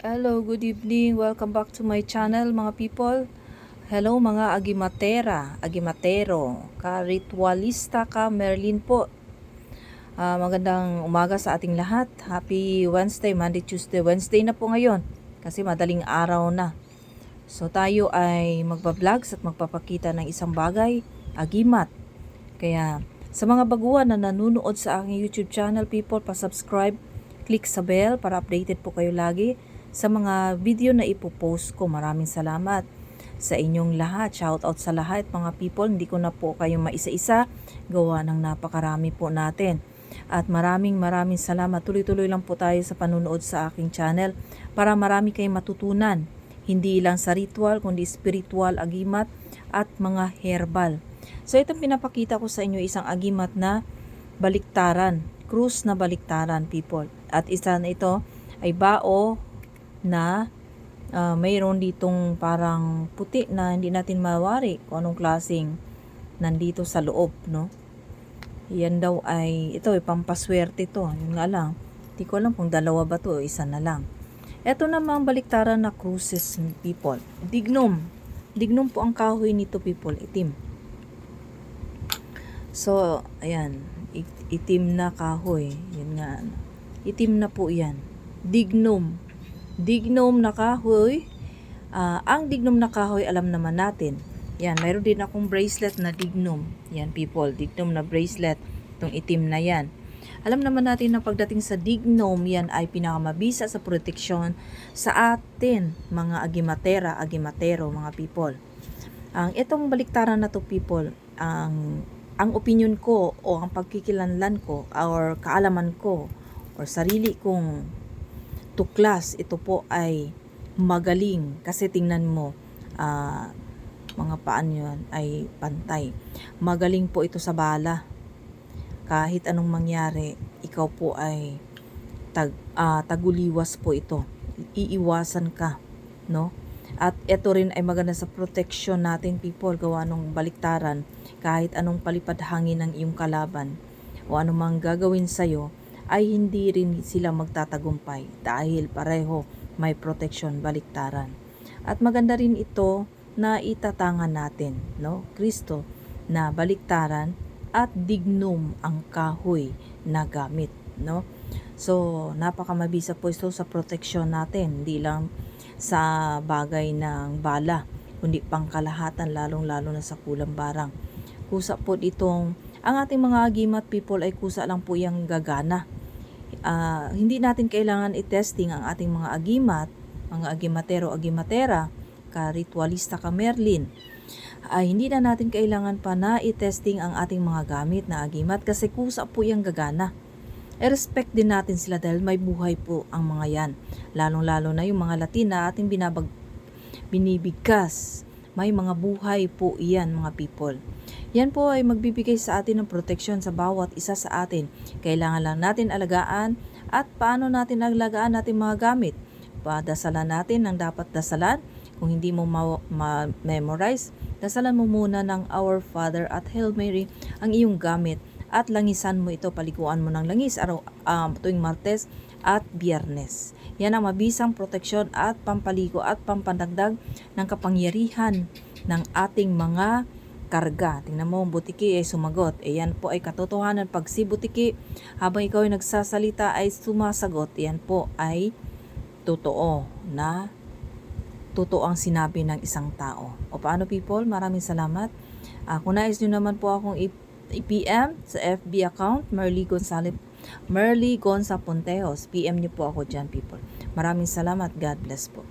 Hello, good evening. Welcome back to my channel mga people. Hello mga agimatero, ka-ritualista ka Merlin po. Magandang umaga sa ating lahat. Happy Wednesday, Monday, Tuesday, Wednesday na po ngayon. Kasi madaling araw na. So tayo ay magpa-vlogs at magpapakita ng isang bagay, agimat. Kaya sa mga baguhan na nanonood sa aking YouTube channel people, pa-subscribe, click sa bell para updated po kayo lagi sa mga video na ipopost ko. Maraming salamat sa inyong lahat. Shout out sa lahat mga people. Hindi ko na po kayo maisa-isa. Gawa ng napakarami po natin. At maraming salamat. Tuloy-tuloy lang po tayo sa panunood sa aking channel para marami kayong matutunan. Hindi lang sa ritual, kundi spiritual, agimat at mga herbal. So itong pinapakita ko sa inyo isang agimat na baliktaran. Krus na baliktaran people. At isa na ito ay bao na mayroon ditong parang puti na hindi natin mawari kung anong klaseng nandito sa loob, no? Yan daw ay, ito ay pampaswerte to. Yun nga lang, hindi ko alam kung dalawa ba to o isa na lang. Ito namang baliktaran na cruces people. Dignum. Dignum po ang kahoy nito people, itim. So, ayan, itim na kahoy. Yan nga, itim na po yan. Dignum. Dignum na kahoy. Ang dignum na kahoy, alam naman natin. Yan, mayroon din akong bracelet na dignum. Yan people, dignum na bracelet. Itong itim na yan. Alam naman natin na pagdating sa dignum, yan ay pinakamabisa sa proteksyon sa atin, mga agimatero, mga people. Itong baliktaran na to people, ang opinion ko o ang pagkikilanlan ko or kaalaman ko or sarili kong tuklas, ito po ay magaling kasi tingnan mo mga paan yun ay pantay. Magaling po ito sa bala. Kahit anong mangyari, ikaw po ay taguliwas po ito. Iiwasan ka, no? At ito rin ay maganda sa protection natin people, gawa nung baliktaran. Kahit anong palipad hangin ng iyong kalaban o anumang gagawin sa'yo, ay hindi rin sila magtatagumpay dahil pareho may protection baliktaran. At maganda rin ito na itatangan natin, no? Kristo na baliktaran at dignum ang kahoy na gamit, no? So, napakamabisa po ito sa protection natin, hindi lang sa bagay ng bala, kundi pangkalahatan, lalong-lalo na sa kulang barang. Kusa po itong, ang ating mga agimat people ay kusa lang po yung gagana. Hindi natin kailangan i-testing ang ating mga agimat, mga agimatera, ka-ritualista ka Merlin. Hindi na natin kailangan pa na i-testing ang ating mga gamit na agimat kasi kusa po yung gagana. I-respect din natin sila dahil may buhay po ang mga yan. Lalong-lalo na yung mga Latin na ating binibigkas. May mga buhay po iyan mga people. Yan po ay magbibigay sa atin ng proteksyon sa bawat isa sa atin. Kailangan lang natin alagaan at paano natin alagaan natin mga gamit. Padasalan natin ang dapat dasalan. Kung hindi mo ma-memorize, dasalan mo muna ng Our Father at Hail Mary ang iyong gamit at langisan mo ito, paliguan mo ng langis tuwing Martes at Biyernes. Yan ang mabisang proteksyon at pampaligo at pampadagdag ng kapangyarihan ng ating mga karga. Tingnan mo, butiki ay sumagot. Yan po ay katotohanan. Pag si butiki, habang ikaw ay nagsasalita ay sumasagot, yan po ay totoo na totoo ang sinabi ng isang tao. O paano people? Maraming salamat. Kung nais nyo naman po akong i-PM sa FB account, Merly Gonza Pontejos. PM nyo po ako dyan people. Maraming salamat. God bless po.